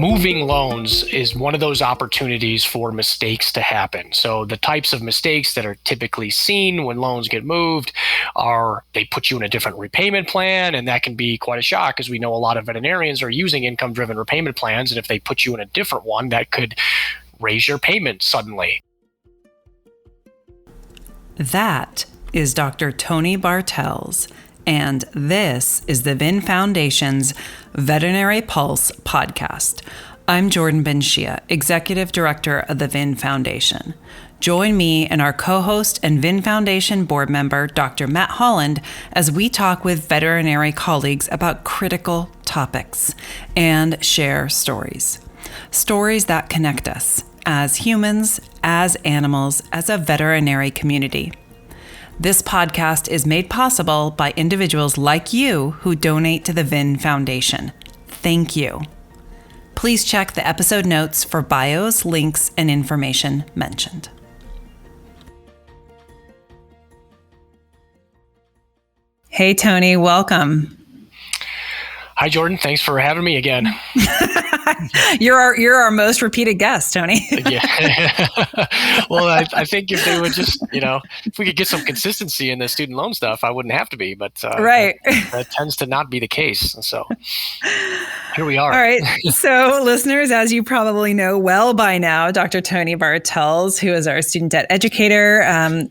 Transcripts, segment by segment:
Moving loans is one of those opportunities for mistakes to happen. So the types of mistakes that are typically seen when loans get moved are they put you in a different repayment plan, and that can be quite a shock because we know a lot of veterinarians are using income-driven repayment plans, and if they put you in a different one, that could raise your payment suddenly. That is Dr. Tony Bartels, and this is the VIN Foundation's Veterinary Pulse podcast. I'm Jordan Ben-Shia, Executive Director of the VIN Foundation. Join me and our co-host and VIN Foundation board member, Dr. Matt Holland, as we talk with veterinary colleagues about critical topics and share stories. Stories that connect us as humans, as animals, as a veterinary community. This podcast is made possible by individuals like you who donate to the VIN Foundation. Thank you. Please check the episode notes for bios, links, and information mentioned. Hey, Tony, welcome. Hi, Jordan. Thanks for having me again. You're our most repeated guest, Tony. Yeah. Well, I think if they would just, if we could get some consistency in the student loan stuff, I wouldn't have to be. But right. That tends to not be the case. So here we are. All right. So listeners, as you probably know well by now, Dr. Tony Bartels, who is our student debt educator,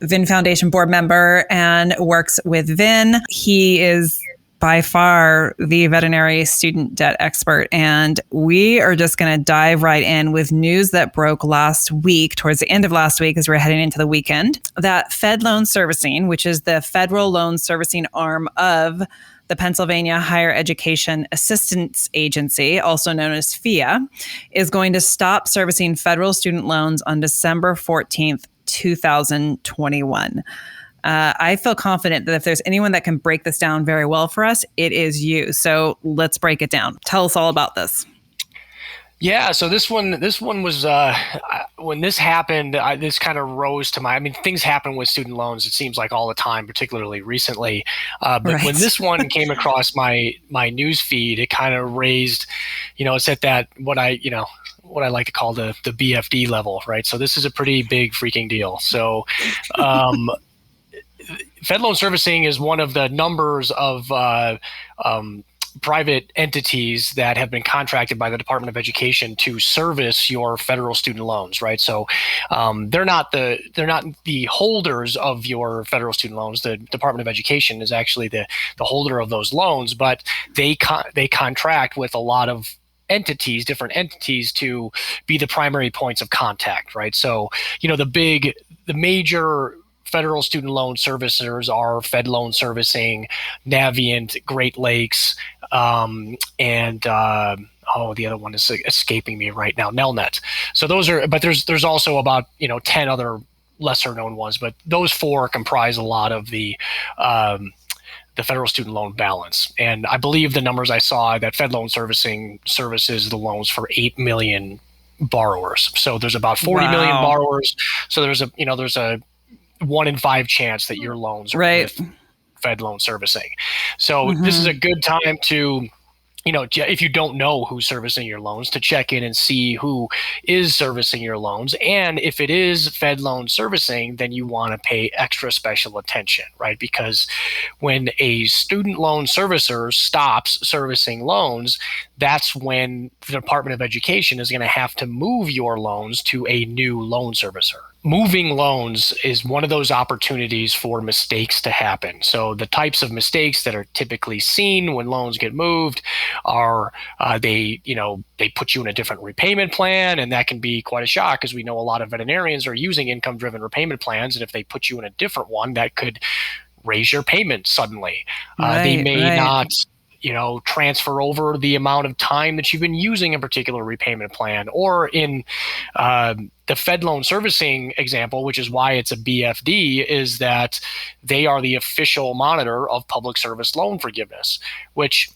VIN Foundation board member, and works with VIN. He is by far the veterinary student debt expert. And we are just going to dive right in with news that broke last week, towards the end of last week, as we're heading into the weekend, that Fed Loan Servicing, which is the federal loan servicing arm of the Pennsylvania Higher Education Assistance Agency, also known as FIA, is going to stop servicing federal student loans on December 14th, 2021. I feel confident that if there's anyone that can break this down very well for us, it is you. So let's break it down. Tell us all about this. Yeah, so this one was when this happened. This kind of rose to things happen with student loans. It seems like all the time, particularly recently. But right. When this one came across my news feed, it kind of raised, it's at that what I like to call the BFD level, right? So this is a pretty big freaking deal. So. Fed loan servicing is one of the numbers of private entities that have been contracted by the Department of Education to service your federal student loans, right? So they're not the holders of your federal student loans. The Department of Education is actually the holder of those loans, but they contract with a lot of different entities to be the primary points of contact, right? So the major federal student loan servicers are Fed Loan Servicing, Navient, Great Lakes, and the other one is escaping me right now, Nelnet. So those are, but there's also about 10 other lesser known ones, but those four comprise a lot of the federal student loan balance. And I believe the numbers I saw that Fed Loan Servicing services the loans for 8 million borrowers. So there's about 40 million borrowers. So there's a 1 in 5 chance that your loans are with Fed Loan Servicing. So This is a good time to, if you don't know who's servicing your loans, to check in and see who is servicing your loans. And if it is Fed Loan Servicing, then you want to pay extra special attention, right? Because when a student loan servicer stops servicing loans, that's when the Department of Education is going to have to move your loans to a new loan servicer. Moving loans is one of those opportunities for mistakes to happen. So the types of mistakes that are typically seen when loans get moved are they put you in a different repayment plan, and that can be quite a shock because we know a lot of veterinarians are using income-driven repayment plans, and if they put you in a different one, that could raise your payment suddenly. They may not transfer over the amount of time that you've been using a particular repayment plan, or in the Fed Loan Servicing example, which is why it's a BFD, is that they are the official monitor of public service loan forgiveness, which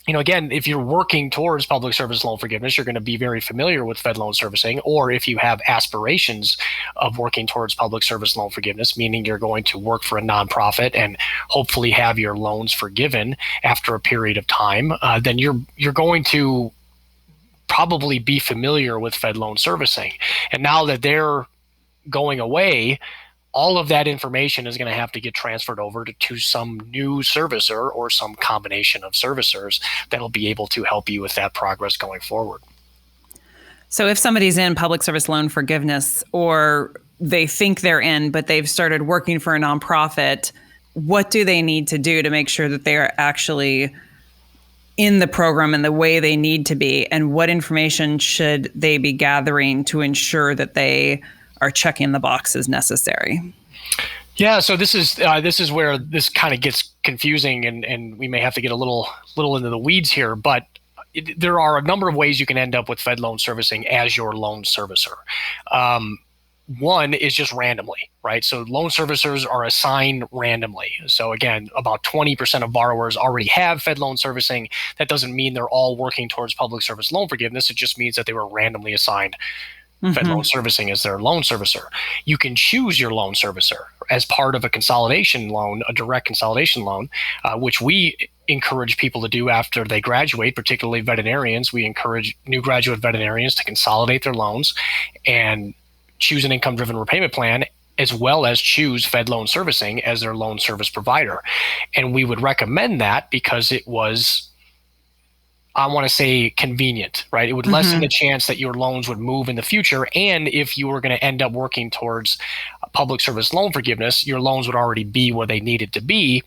again, if you're working towards public service loan forgiveness, you're going to be very familiar with Fed Loan Servicing. Or if you have aspirations of working towards public service loan forgiveness, meaning you're going to work for a nonprofit and hopefully have your loans forgiven after a period of time, then you're going to probably be familiar with Fed loan servicing. And now that they're going away, all of that information is going to have to get transferred over to some new servicer or some combination of servicers that'll be able to help you with that progress going forward. So if somebody's in public service loan forgiveness, or they think they're in, but they've started working for a nonprofit, what do they need to do to make sure that they are actually in the program in the way they need to be? And what information should they be gathering to ensure that they are checking the boxes necessary? Yeah, so this is where this kind of gets confusing, and we may have to get a little into the weeds here. But there are a number of ways you can end up with Fed loan servicing as your loan servicer. One is just randomly, right? So loan servicers are assigned randomly. So again, about 20% of borrowers already have Fed loan servicing. That doesn't mean they're all working towards public service loan forgiveness. It just means that they were randomly assigned Fed loan servicing as their loan servicer. You can choose your loan servicer as part of a consolidation loan, a direct consolidation loan, which we encourage people to do after they graduate, particularly veterinarians. We encourage new graduate veterinarians to consolidate their loans and choose an income-driven repayment plan, as well as choose Fed loan servicing as their loan service provider. And we would recommend that because it was, I want to say, convenient, right? It would lessen the chance that your loans would move in the future. And if you were going to end up working towards public service loan forgiveness, your loans would already be where they needed to be,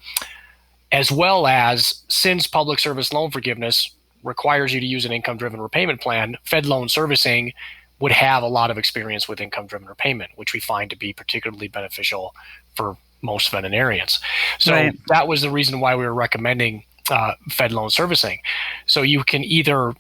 as well as, since public service loan forgiveness requires you to use an income-driven repayment plan, Fed loan servicing would have a lot of experience with income-driven repayment, which we find to be particularly beneficial for most veterinarians. So that was the reason why we were recommending Fed loan servicing. So you can either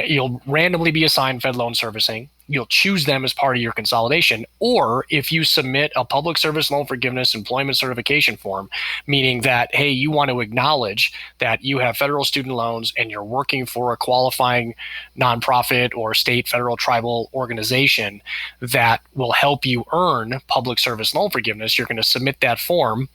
you'll randomly be assigned Fed loan servicing. You'll choose them as part of your consolidation, or if you submit a public service loan forgiveness employment certification form, meaning that, hey, you want to acknowledge that you have federal student loans and you're working for a qualifying nonprofit or state, federal, tribal organization that will help you earn public service loan forgiveness, you're going to submit that form.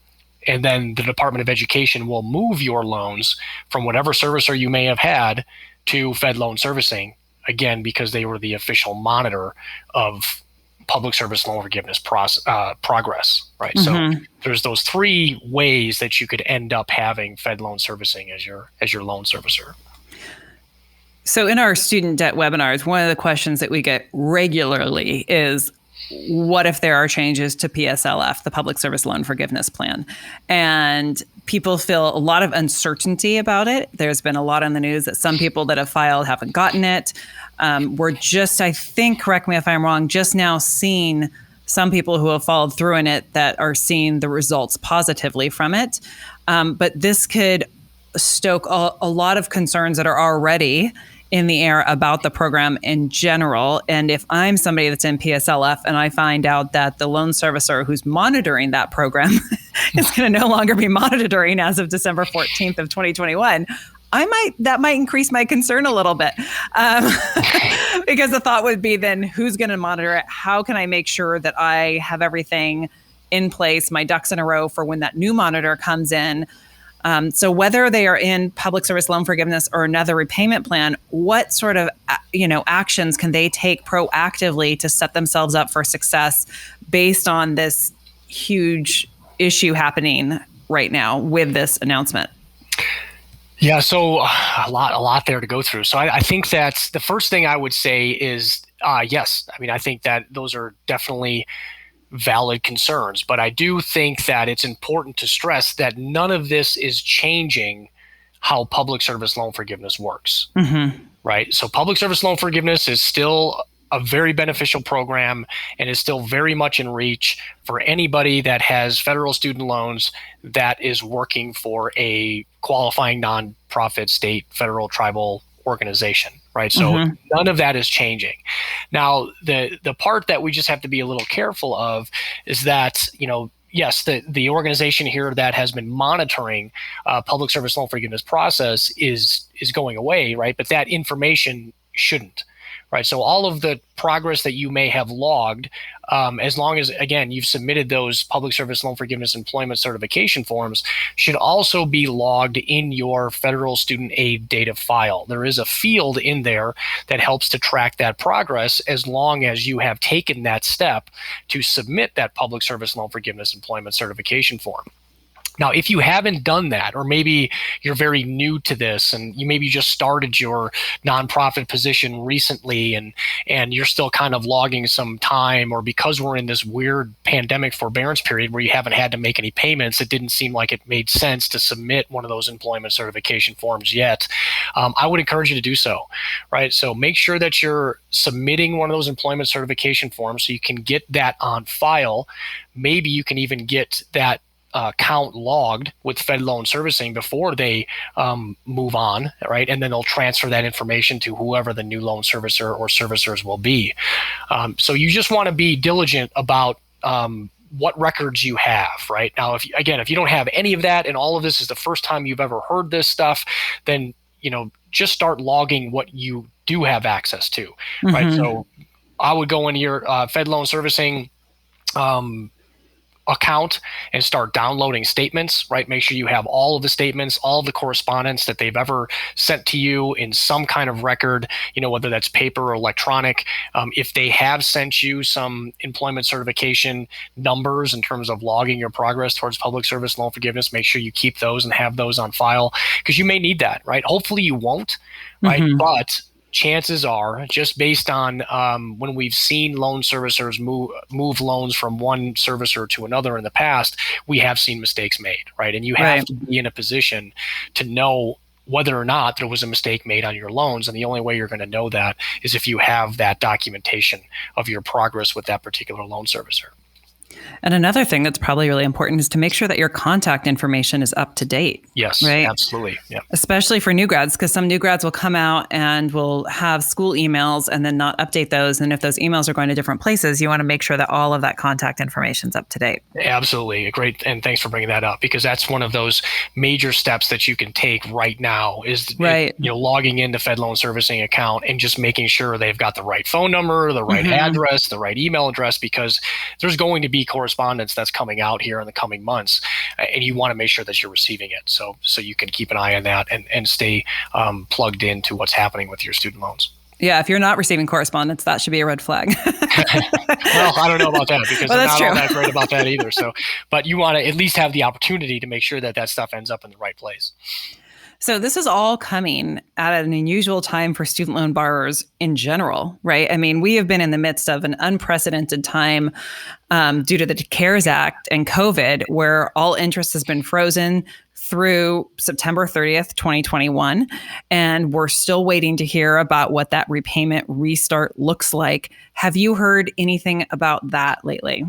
And then the Department of Education will move your loans from whatever servicer you may have had to Fed loan servicing, again, because they were the official monitor of public service loan forgiveness progress, right? So there's those three ways that you could end up having Fed loan servicing as your loan servicer. So in our student debt webinars, one of the questions that we get regularly is, what if there are changes to PSLF, the Public Service Loan Forgiveness Plan? And people feel a lot of uncertainty about it. There's been a lot on the news that some people that have filed haven't gotten it. We're just, I think, correct me if I'm wrong, just now seeing some people who have followed through in it that are seeing the results positively from it. But this could stoke a lot of concerns that are already in the air about the program in general. And if I'm somebody that's in PSLF and I find out that the loan servicer who's monitoring that program is going to no longer be monitoring as of December 14th of 2021, that might increase my concern a little bit. Because the thought would be, then who's going to monitor it? How can I make sure that I have everything in place, my ducks in a row for when that new monitor comes in? So whether they are in public service loan forgiveness or another repayment plan, what sort of actions can they take proactively to set themselves up for success based on this huge issue happening right now with this announcement? Yeah, so a lot there to go through. So I think that the first thing I would say is yes. I mean, I think that those are definitely valid concerns, but I do think that it's important to stress that none of this is changing how public service loan forgiveness works, right? So public service loan forgiveness is still a very beneficial program and is still very much in reach for anybody that has federal student loans that is working for a qualifying nonprofit, state, federal, tribal organization, right? So none of that is changing. Now, the part that we just have to be a little careful of is that, yes, the organization here that has been monitoring public service loan forgiveness process is going away, right? But that information shouldn't, right? So all of the progress that you may have logged, as long as, again, you've submitted those public service loan forgiveness employment certification forms, should also be logged in your federal student aid data file. There is a field in there that helps to track that progress as long as you have taken that step to submit that public service loan forgiveness employment certification form. Now, if you haven't done that, or maybe you're very new to this and you maybe just started your nonprofit position recently and you're still kind of logging some time, or because we're in this weird pandemic forbearance period where you haven't had to make any payments, it didn't seem like it made sense to submit one of those employment certification forms yet, I would encourage you to do so, right? So make sure that you're submitting one of those employment certification forms so you can get that on file. Maybe you can even get that account logged with Fed Loan Servicing before they move on, right? And then they'll transfer that information to whoever the new loan servicer or servicers will be. So you just want to be diligent about what records you have, right? Now, if you don't have any of that and all of this is the first time you've ever heard this stuff, then, just start logging what you do have access to, right? Mm-hmm. So I would go into your Fed Loan Servicing account and start downloading statements, right? Make sure you have all of the statements, all of the correspondence that they've ever sent to you in some kind of record, whether that's paper or electronic. If they have sent you some employment certification numbers in terms of logging your progress towards public service loan forgiveness, make sure you keep those and have those on file, because you may need that, right? Hopefully you won't, right? Mm-hmm. But chances are, just based on when we've seen loan servicers move loans from one servicer to another in the past, we have seen mistakes made, right? And you have to be in a position to know whether or not there was a mistake made on your loans. And the only way you're going to know that is if you have that documentation of your progress with that particular loan servicer. And another thing that's probably really important is to make sure that your contact information is up to date. Yes, right? Absolutely. Yeah. Especially for new grads, because some new grads will come out and will have school emails and then not update those. And if those emails are going to different places, you want to make sure that all of that contact information is up to date. Absolutely. Great. And thanks for bringing that up, because that's one of those major steps that you can take right now is logging into Fed Loan Servicing account and just making sure they've got the right phone number, the right address, the right email address, because there's going to be correspondence that's coming out here in the coming months, and you want to make sure that you're receiving it. So you can keep an eye on that and stay plugged into what's happening with your student loans. Yeah, if you're not receiving correspondence, that should be a red flag. Well, I don't know about that, because I'm not all that great about that either. So, but you want to at least have the opportunity to make sure that stuff ends up in the right place. So this is all coming at an unusual time for student loan borrowers in general, right? I mean, we have been in the midst of an unprecedented time due to the CARES Act and COVID, where all interest has been frozen through September 30th, 2021. And we're still waiting to hear about what that repayment restart looks like. Have you heard anything about that lately?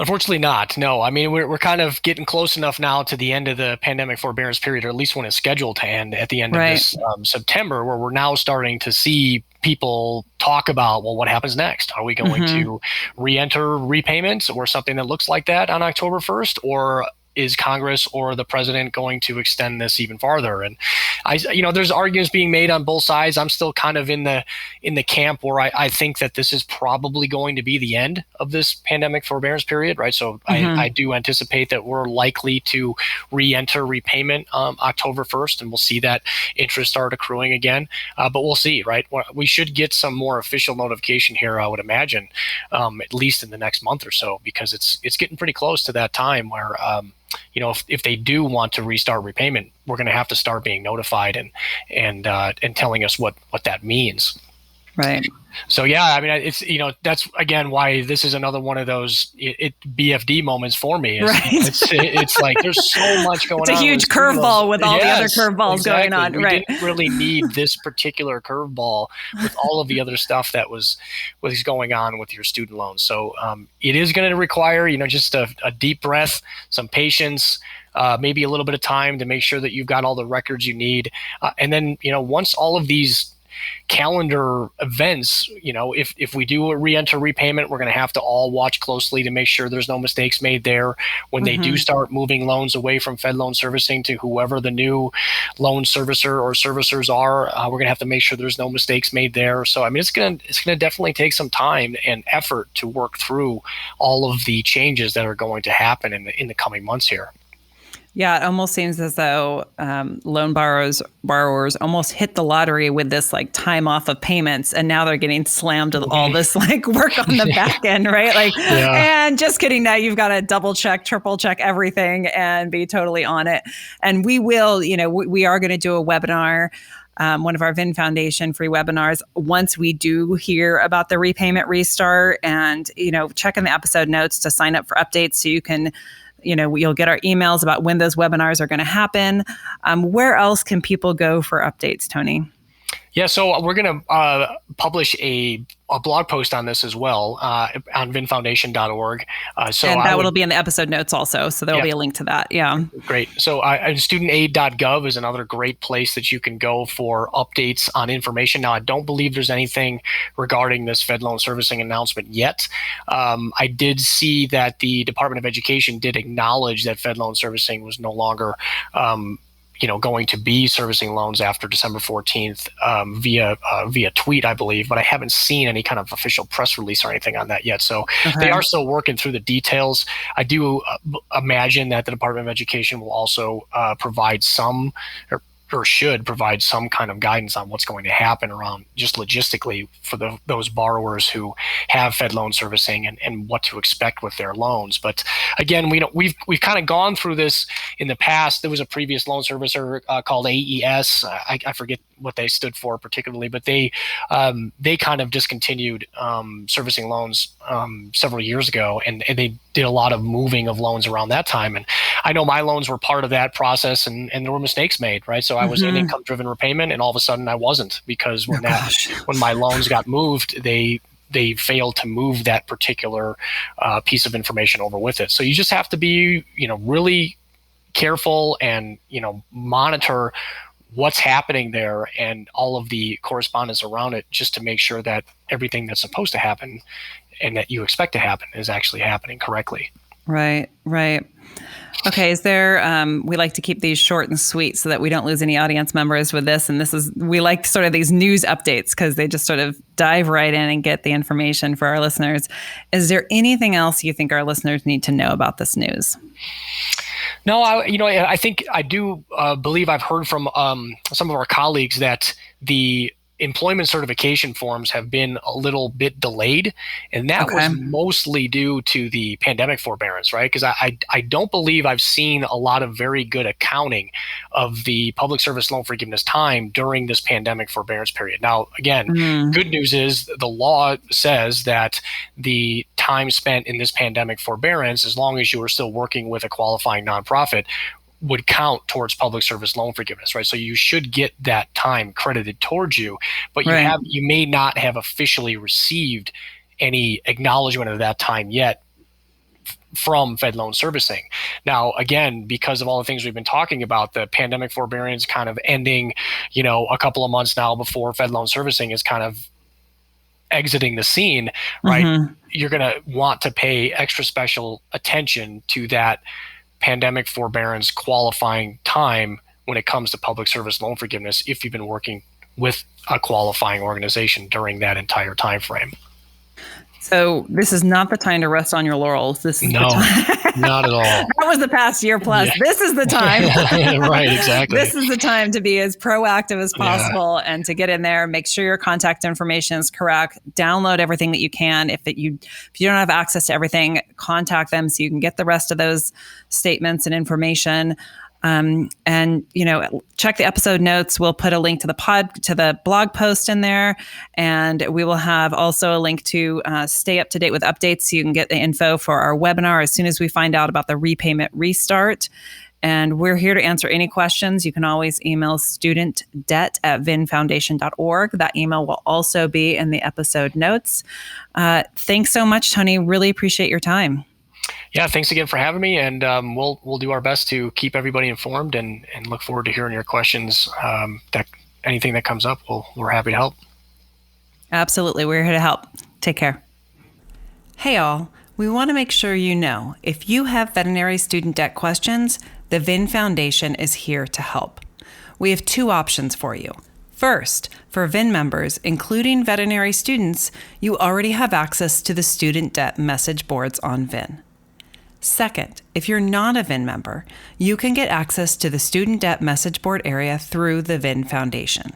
Unfortunately not. No. I mean, we're kind of getting close enough now to the end of the pandemic forbearance period, or at least when it's scheduled to end at the end of this September, where we're now starting to see people talk about, well, what happens next? Are we going to re-enter repayments or something that looks like that on October 1st? Or is Congress or the president going to extend this even farther? And there's arguments being made on both sides. I'm still kind of in the camp where I think that this is probably going to be the end of this pandemic forbearance period, right? So I do anticipate that we're likely to re-enter repayment October 1st, and we'll see that interest start accruing again. But we'll see, right? We should get some more official notification here, I would imagine, at least in the next month or so, because it's getting pretty close to that time where if they do want to restart repayment, we're going to have to start being notified and telling us what that means. Right. So yeah, I mean, it's that's again why this is another one of those BFD moments for me. It's like there's so much going on. It's a huge curveball with all the other curveballs going on. We didn't really need this particular curveball with all of the other stuff that was going on with your student loans. So it is going to require just a deep breath, some patience. Maybe a little bit of time to make sure that you've got all the records you need, and then once all of these calendar events. If we do a re-enter repayment, we're going to have to all watch closely to make sure there's no mistakes made there. When they do start moving loans away from Fed loan servicing to whoever the new loan servicer or servicers are, we're going to have to make sure there's no mistakes made there. So, I mean, it's going to definitely take some time and effort to work through all of the changes that are going to happen in the coming months here. Yeah, it almost seems as though loan borrowers almost hit the lottery with this like time off of payments, and now they're getting slammed with all this like work on the back end, right? Like, and just kidding, now you've got to double check, triple check everything, and be totally on it. And we will, we are going to do a webinar. One of our VIN Foundation free webinars once we do hear about the repayment restart, and check in the episode notes to sign up for updates so you can you'll get our emails about when those webinars are going to happen. Where else can people go for updates, Tony? Yeah, so we're going to publish a blog post on this as well on vinfoundation.org. And that will be in the episode notes also. So there'll be a link to that. Yeah. Great. So studentaid.gov is another great place that you can go for updates on information. Now, I don't believe there's anything regarding this Fed loan servicing announcement yet. I did see that the Department of Education did acknowledge that Fed loan servicing was no longer going to be servicing loans after December 14th via tweet, I believe, but I haven't seen any kind of official press release or anything on that yet. So they are still working through the details. I do imagine that the Department of Education will also provide some or should provide some kind of guidance on what's going to happen around just logistically for those borrowers who have Fed loan servicing and what to expect with their loans. But again, we've kind of gone through this in the past. There was a previous loan servicer called AES. I forget what they stood for particularly, but they kind of discontinued servicing loans several years ago, and they did a lot of moving of loans around that time. And I know my loans were part of that process, and there were mistakes made, right? So I was in income-driven repayment, and all of a sudden I wasn't, because when my loans got moved, they failed to move that particular piece of information over with it. So you just have to be, really careful and, monitor what's happening there and all of the correspondence around it, just to make sure that everything that's supposed to happen and that you expect to happen is actually happening correctly. Right. Okay, is there, we like to keep these short and sweet so that we don't lose any audience members with this. And we like sort of these news updates because they just sort of dive right in and get the information for our listeners. Is there anything else you think our listeners need to know about this news? No, I think I do believe I've heard from some of our colleagues that the employment certification forms have been a little bit delayed, and that was mostly due to the pandemic forbearance, right? Because I don't believe I've seen a lot of very good accounting of the public service loan forgiveness time during this pandemic forbearance period. Now, again, good news is the law says that the time spent in this pandemic forbearance, as long as you are still working with a qualifying nonprofit, would count towards public service loan forgiveness, right? So you should get that time credited towards you, but you may not have officially received any acknowledgement of that time yet from Fed loan servicing. Now, again, because of all the things we've been talking about, the pandemic forbearance kind of ending, a couple of months now before Fed loan servicing is kind of exiting the scene, right? You're going to want to pay extra special attention to that pandemic forbearance qualifying time when it comes to public service loan forgiveness if you've been working with a qualifying organization during that entire time frame. So this is not the time to rest on your laurels. This is no, the time. Not at all. That was the past year plus. Yeah. This is the time. Right, exactly. This is the time to be as proactive as possible and to get in there, make sure your contact information is correct, download everything that you can. If you don't have access to everything, contact them so you can get the rest of those statements and information. And check the episode notes. We'll put a link to the blog post in there, and we will have also a link to stay up to date with updates so you can get the info for our webinar as soon as we find out about the repayment restart. And we're here to answer any questions. You can always email studentdebt@vinfoundation.org. That email will also be in the episode notes. Thanks so much, Tony. Really appreciate your time. Yeah, thanks again for having me, and we'll do our best to keep everybody informed and look forward to hearing your questions anything that comes up, we're happy to help. Absolutely. We're here to help. Take care. Hey, all. We want to make sure you know if you have veterinary student debt questions, the VIN Foundation is here to help. We have 2 options for you. First, for VIN members, including veterinary students, you already have access to the student debt message boards on VIN. Second, if you're not a VIN member, you can get access to the student debt message board area through the VIN Foundation.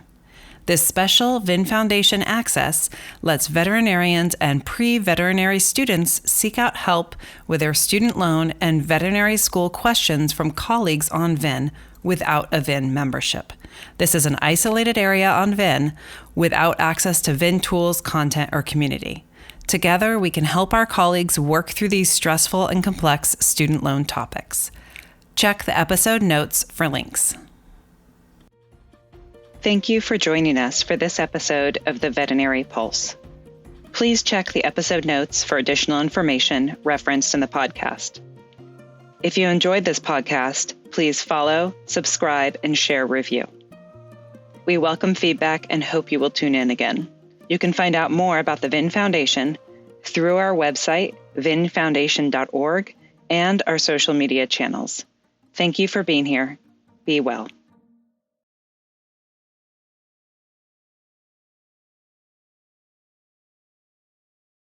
This special VIN Foundation access lets veterinarians and pre-veterinary students seek out help with their student loan and veterinary school questions from colleagues on VIN without a VIN membership. This is an isolated area on VIN without access to VIN tools, content, or community. Together, we can help our colleagues work through these stressful and complex student loan topics. Check the episode notes for links. Thank you for joining us for this episode of the Veterinary Pulse. Please check the episode notes for additional information referenced in the podcast. If you enjoyed this podcast, please follow, subscribe, and share review. We welcome feedback and hope you will tune in again. You can find out more about the VIN Foundation through our website, vinfoundation.org, and our social media channels. Thank you for being here. Be well.